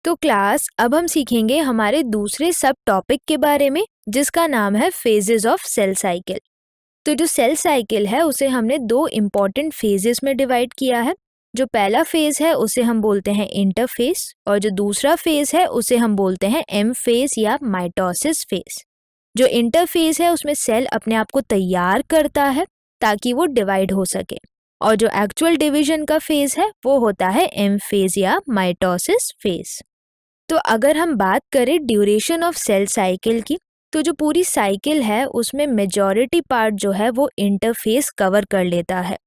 तो क्लास अब हम सीखेंगे हमारे दूसरे सब टॉपिक के बारे में जिसका नाम है फेजेस ऑफ सेल साइकिल। तो जो सेल साइकिल है उसे हमने दो इम्पॉर्टेंट फेजेस में डिवाइड किया है। जो पहला फेज है उसे हम बोलते हैं इंटरफेज और जो दूसरा फेज है उसे हम बोलते हैं एम फेज या माइटोसिस फेज। जो इंटरफेज है उसमें सेल अपने आप को तैयार करता है ताकि वो डिवाइड हो सके और जो एक्चुअल डिवीजन का फेज है वो होता है एम फेज या माइटोसिस फेज। तो अगर हम बात करें ड्यूरेशन ऑफ सेल साइकिल की, तो जो पूरी साइकिल है उसमें मेजॉरिटी पार्ट जो है वो इंटरफेस कवर कर लेता है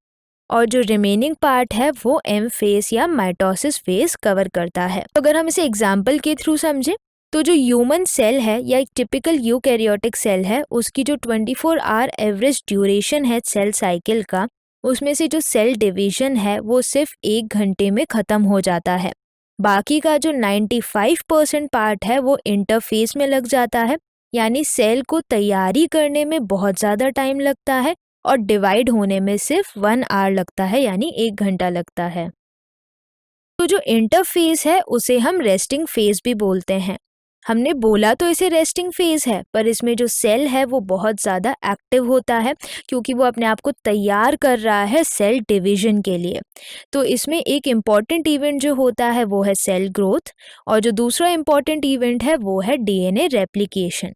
और जो रिमेनिंग पार्ट है वो एम फेज या माइटोसिस फेज कवर करता है। तो अगर हम इसे एग्जांपल के थ्रू समझें तो जो ह्यूमन सेल है या एक टिपिकल यूकैरियोटिक सेल है उसकी जो 24 आवर एवरेज ड्यूरेशन है सेल साइकिल का, उसमें से जो सेल डिवीजन है वो सिर्फ 1 घंटे में ख़त्म हो जाता है। बाकी का जो 95% पार्ट है वो इंटरफेस में लग जाता है, यानी सेल को तैयारी करने में बहुत ज़्यादा टाइम लगता है और डिवाइड होने में सिर्फ 1 आवर लगता है, यानी 1 घंटा लगता है। तो जो इंटरफेस है उसे हम रेस्टिंग फेज भी बोलते हैं। हमने बोला तो इसे रेस्टिंग फेज है, पर इसमें जो सेल है वो बहुत ज़्यादा एक्टिव होता है क्योंकि वो अपने आप को तैयार कर रहा है सेल डिवीजन के लिए। तो इसमें एक इम्पॉर्टेंट इवेंट जो होता है वो है सेल ग्रोथ और जो दूसरा इम्पॉर्टेंट इवेंट है वो है डीएनए रेप्लिकेशन।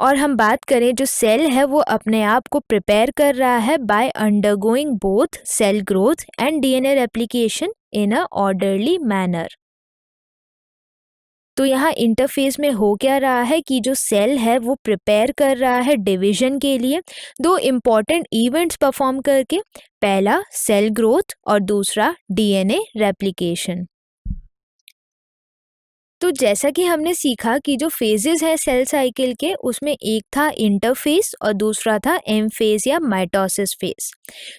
और हम बात करें जो सेल है वो अपने आप को प्रिपेयर कर रहा है by undergoing both cell growth and DNA replication in a orderly manner. तो यहाँ इंटरफेस में हो क्या रहा है कि जो सेल है वो प्रिपेयर कर रहा है डिवीजन के लिए दो इम्पॉर्टेंट इवेंट्स परफॉर्म करके, पहला सेल ग्रोथ और दूसरा डीएनए रेप्लिकेशन। तो जैसा कि हमने सीखा कि जो फेजेस हैं सेल साइकिल के उसमें एक था इंटरफेस और दूसरा था एम फेज या माइटोसिस फेज।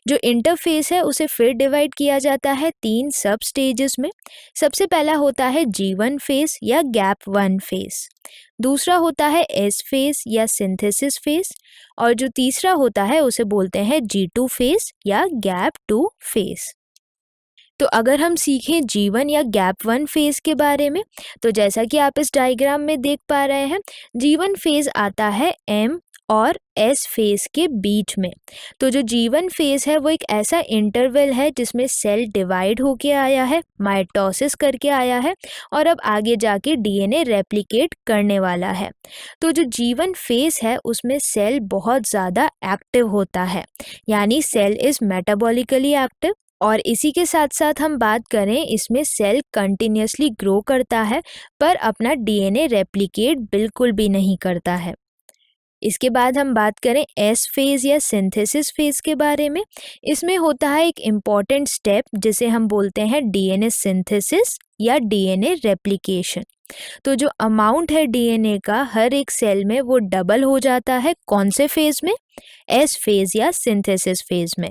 जो इंटरफेस है उसे फिर डिवाइड किया जाता है 3 सब स्टेजेस में। सबसे पहला होता है G1 फेज या गैप 1 फेज, दूसरा होता है एस फेज या सिंथेसिस फेज और जो तीसरा होता है उसे बोलते हैं G2 फेज या गैप 2 फेज। तो अगर हम सीखें G1 या गैप 1 फेज के बारे में, तो जैसा कि आप इस डायग्राम में देख पा रहे हैं G1 फेज आता है M और S फेज के बीच में। तो जो G1 फेज है वो एक ऐसा इंटरवल है जिसमें सेल डिवाइड होके आया है, माइटोसिस करके आया है और अब आगे जाके डीएनए रेप्लिकेट करने वाला है। तो जो G1 फेज है उसमें सेल बहुत ज़्यादा एक्टिव होता है, यानी सेल इज़ मेटाबॉलिकली एक्टिव। और इसी के साथ साथ हम बात करें इसमें सेल कंटिन्यूसली ग्रो करता है पर अपना डीएनए रेप्लिकेट बिल्कुल भी नहीं करता है। इसके बाद हम बात करें एस फेज या सिंथेसिस फेज के बारे में। इसमें होता है एक इम्पॉर्टेंट स्टेप जिसे हम बोलते हैं डीएनए सिंथेसिस या डीएनए रेप्लिकेशन। तो जो अमाउंट है डीएनए का हर एक सेल में वो डबल हो जाता है, कौन से फेज में? एस फेज या सिंथेसिस फेज में।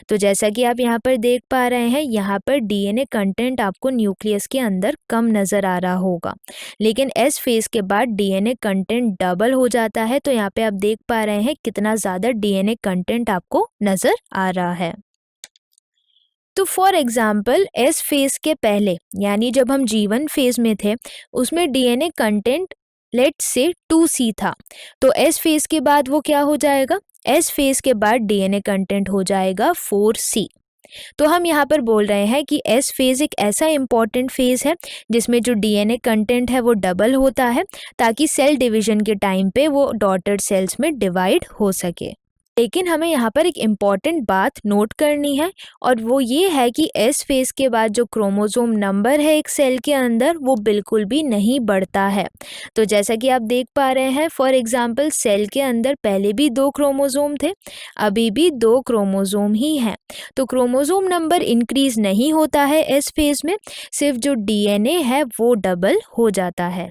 तो जैसा कि आप यहाँ पर देख पा रहे हैं यहाँ पर डीएनए कंटेंट आपको न्यूक्लियस के अंदर कम नज़र आ रहा होगा, लेकिन एस फेज के बाद डीएनए कंटेंट डबल हो जाता है। तो यहाँ पे आप देख पा रहे हैं कितना ज़्यादा डीएनए कंटेंट आपको नज़र आ रहा है। तो फॉर एग्जाम्पल एस फेज के पहले यानी जब हम G1 फेज में थे उसमें DNA content let's say 2C था। तो एस फेज के बाद वो क्या हो जाएगा? एस फेज के बाद डीएनए कंटेंट हो जाएगा 4C। तो हम यहाँ पर बोल रहे हैं कि एस फेज एक ऐसा इम्पॉर्टेंट फेज है जिसमें जो डीएनए कंटेंट है वो डबल होता है ताकि सेल डिवीजन के टाइम पे वो डॉटेड सेल्स में डिवाइड हो सके। लेकिन हमें यहाँ पर एक इम्पॉर्टेंट बात नोट करनी है और वो ये है कि एस फेज के बाद जो क्रोमोसोम नंबर है एक सेल के अंदर वो बिल्कुल भी नहीं बढ़ता है। तो जैसा कि आप देख पा रहे हैं फॉर एग्जांपल सेल के अंदर पहले भी 2 क्रोमोसोम थे, अभी भी 2 क्रोमोसोम ही हैं। तो क्रोमोसोम नंबर इंक्रीज नहीं होता है एस फेज में, सिर्फ जो डीएनए है वो डबल हो जाता है।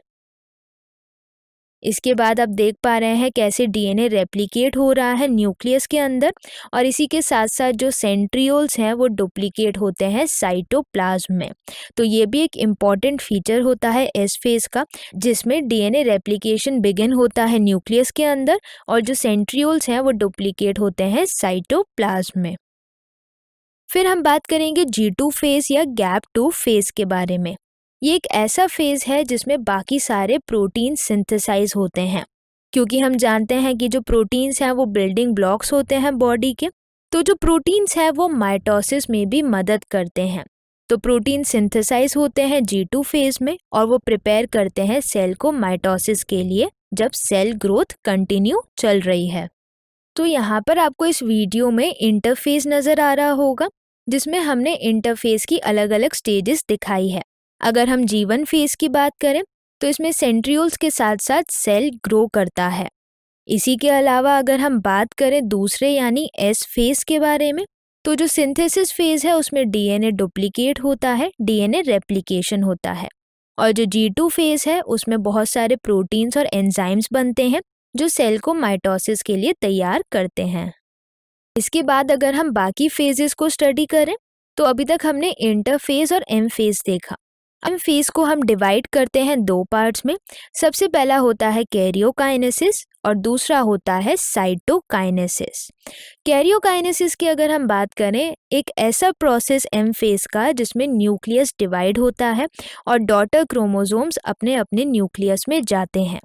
इसके बाद आप देख पा रहे हैं कैसे डीएनए रेप्लिकेट हो रहा है न्यूक्लियस के अंदर और इसी के साथ साथ जो सेंट्रियोल्स हैं वो डुप्लीकेट होते हैं साइटोप्लाज्म में। तो ये भी एक इम्पॉर्टेंट फीचर होता है एस फेज का जिसमें डीएनए रेप्लिकेशन बिगिन होता है न्यूक्लियस के अंदर और जो सेंट्रियोल्स हैं वो डुप्लीकेट होते हैं साइटोप्लाज्म में। फिर हम बात करेंगे G2 फेज या गैप 2 फेज के बारे में। ये एक ऐसा फेज है जिसमें बाकी सारे प्रोटीन सिंथेसाइज होते हैं, क्योंकि हम जानते हैं कि जो प्रोटीन्स हैं वो बिल्डिंग ब्लॉक्स होते हैं बॉडी के। तो जो प्रोटीन्स हैं वो माइटोसिस में भी मदद करते हैं। तो प्रोटीन सिंथेसाइज होते हैं G2 फेज में और वो प्रिपेयर करते हैं सेल को माइटोसिस के लिए जब सेल ग्रोथ कंटिन्यू चल रही है। तो यहाँ पर आपको इस वीडियो में इंटरफेस नज़र आ रहा होगा, जिसमें हमने इंटरफेस की अलग अलग स्टेजेस दिखाई है। अगर हम G1 फेज की बात करें तो इसमें सेंट्रियोल्स के साथ साथ सेल ग्रो करता है। इसी के अलावा अगर हम बात करें दूसरे यानी S फेज के बारे में, तो जो सिंथेसिस फेज है उसमें DNA डुप्लीकेट होता है, DNA रेप्लिकेशन होता है। और जो G2 फेज है उसमें बहुत सारे प्रोटीन्स और एंजाइम्स बनते हैं जो सेल को माइटोसिस के लिए तैयार करते हैं। इसके बाद अगर हम बाकी फेजेस को स्टडी करें तो अभी तक हमने इंटरफेज और एम फेज देखा। एम फेज को हम डिवाइड करते हैं दो पार्ट्स में। सबसे पहला होता है कैरियोकाइनेसिस और दूसरा होता है साइटोकाइनेसिस। कैरियोकाइनेसिस की अगर हम बात करें, एक ऐसा प्रोसेस एम फेज का जिसमें न्यूक्लियस डिवाइड होता है और डॉटर क्रोमोसोम्स अपने अपने न्यूक्लियस में जाते हैं।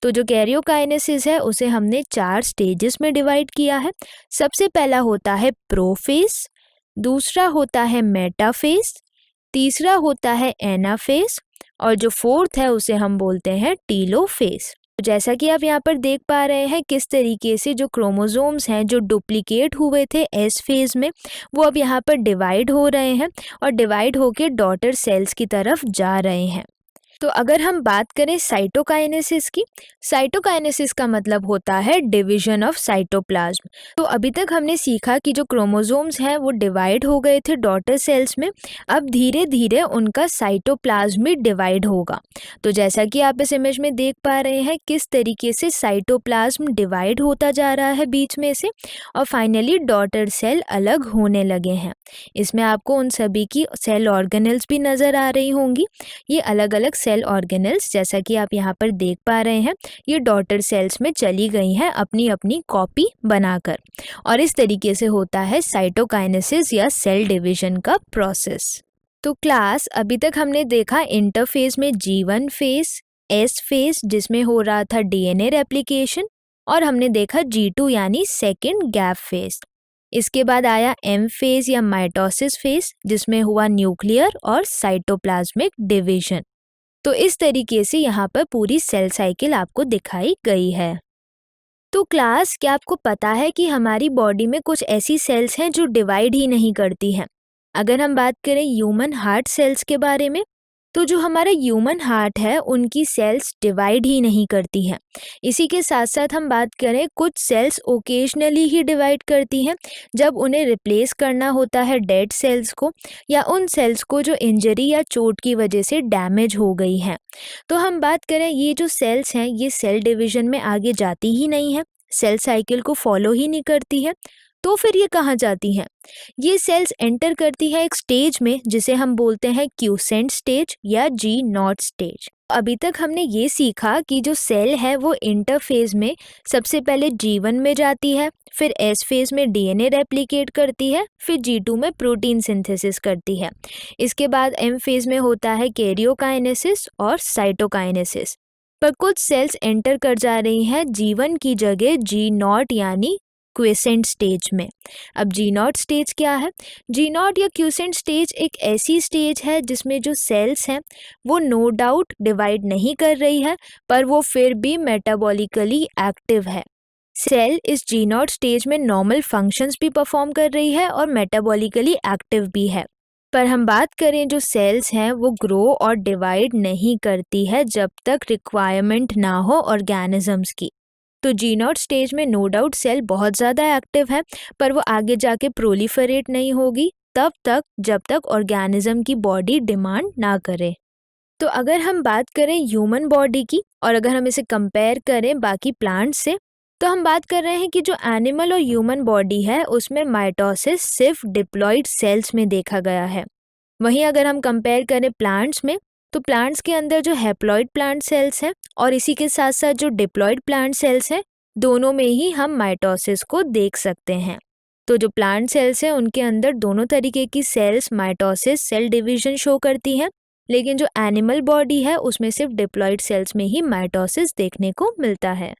तो जो कैरियोकाइनेसिस है उसे हमने 4 स्टेजेस में डिवाइड किया है। सबसे पहला होता है प्रोफेज, दूसरा होता है मेटाफेज, तीसरा होता है एनाफेज और जो फोर्थ है उसे हम बोलते हैं टीलोफेज। जैसा कि आप यहाँ पर देख पा रहे हैं किस तरीके से जो क्रोमोसोम्स हैं जो डुप्लीकेट हुए थे एस फेज में, वो अब यहाँ पर डिवाइड हो रहे हैं और डिवाइड होकर डॉटर सेल्स की तरफ जा रहे हैं। तो अगर हम बात करें साइटोकाइनेसिस की, साइटोकाइनेसिस का मतलब होता है डिवीजन ऑफ साइटोप्लाज्म। तो अभी तक हमने सीखा कि जो क्रोमोसोम्स हैं वो डिवाइड हो गए थे डॉटर सेल्स में, अब धीरे धीरे उनका साइटोप्लाज्म भी डिवाइड होगा। तो जैसा कि आप इस इमेज में देख पा रहे हैं किस तरीके से साइटोप्लाज्म डिवाइड होता जा रहा है बीच में से और फाइनली डॉटर सेल अलग होने लगे हैं। इसमें आपको उन सभी की सेल ऑर्गेनेल्स भी नज़र आ रही होंगी। ये अलग अलग सेल ऑर्गेनेल्स, जैसा कि आप यहाँ पर देख पा रहे हैं, ये डॉटर सेल्स में चली गई हैं अपनी अपनी कॉपी बनाकर, और इस तरीके से होता है साइटोकाइनेसिस या सेल डिवीजन का प्रोसेस। तो क्लास अभी तक हमने देखा इंटरफेज में G1 फेज, S फेज जिसमें हो रहा था DNA रेप्लिकेशन, और हमने देखा G2 यानी सेकेंड गैप फेज। इसके बाद आया एम फेज या माइटोसिस फेज जिसमें हुआ न्यूक्लियर और साइटोप्लाज्मिक डिवीजन। तो इस तरीके से यहाँ पर पूरी सेल साइकिल आपको दिखाई गई है। तो क्लास, क्या आपको पता है कि हमारी बॉडी में कुछ ऐसी सेल्स हैं जो डिवाइड ही नहीं करती हैं? अगर हम बात करें ह्यूमन हार्ट सेल्स के बारे में, तो जो हमारा ह्यूमन हार्ट है उनकी सेल्स डिवाइड ही नहीं करती हैं। इसी के साथ साथ हम बात करें, कुछ सेल्स ओकेजनली ही डिवाइड करती हैं जब उन्हें रिप्लेस करना होता है डेड सेल्स को, या उन सेल्स को जो इंजरी या चोट की वजह से डैमेज हो गई हैं। तो हम बात करें, ये जो सेल्स हैं ये सेल डिवीजन में आगे जाती ही नहीं है, सेल साइकिल को फॉलो ही नहीं करती है। तो फिर ये कहाँ जाती हैं? ये सेल्स एंटर करती है एक स्टेज में जिसे हम बोलते हैं क्यूसेंट स्टेज या G0 स्टेज। अभी तक हमने ये सीखा कि जो सेल है वो इंटरफेज में सबसे पहले G1 में जाती है, फिर S फेज में DNA रेप्लिकेट करती है, फिर G2 में प्रोटीन सिंथेसिस करती है। इसके बाद M फेज में होता है कैरियोकाइनेसिस और साइटोकाइनेसिस। पर कुछ सेल्स एंटर कर जा रही हैं G1 की जगह G0 यानी क्वेसेंट स्टेज में। अब G0 स्टेज क्या है? G0 या क्वेसेंट स्टेज एक ऐसी स्टेज है जिसमें जो सेल्स हैं वो नो डाउट डिवाइड नहीं कर रही है, पर वो फिर भी मेटाबॉलिकली एक्टिव है। सेल इस G0 स्टेज में नॉर्मल फंक्शंस भी परफॉर्म कर रही है और मेटाबॉलिकली एक्टिव भी है। पर हम बात करें, जो सेल्स हैं वो ग्रो और डिवाइड नहीं करती है जब तक रिक्वायरमेंट ना हो ऑर्गेनिजम्स की। तो G0 स्टेज में नो डाउट सेल बहुत ज़्यादा एक्टिव है, पर वो आगे जाके प्रोलिफरेट नहीं होगी तब तक जब तक ऑर्गेनिज्म की बॉडी डिमांड ना करे। तो अगर हम बात करें ह्यूमन बॉडी की और अगर हम इसे कंपेयर करें बाकी प्लांट्स से, तो हम बात कर रहे हैं कि जो एनिमल और ह्यूमन बॉडी है उसमें माइटोसिस सिर्फ डिप्लॉइड सेल्स में देखा गया है। वहीं अगर हम कंपेयर करें प्लांट्स में, तो प्लांट्स के अंदर जो हैप्लॉइड प्लांट सेल्स हैं और इसी के साथ साथ जो डिप्लॉइड प्लांट सेल्स हैं, दोनों में ही हम माइटोसिस को देख सकते हैं। तो जो प्लांट सेल्स हैं उनके अंदर दोनों तरीके की cells mitosis cell division show करती हैं, लेकिन जो एनिमल बॉडी है उसमें सिर्फ डिप्लॉइड सेल्स में ही माइटोसिस देखने को मिलता है।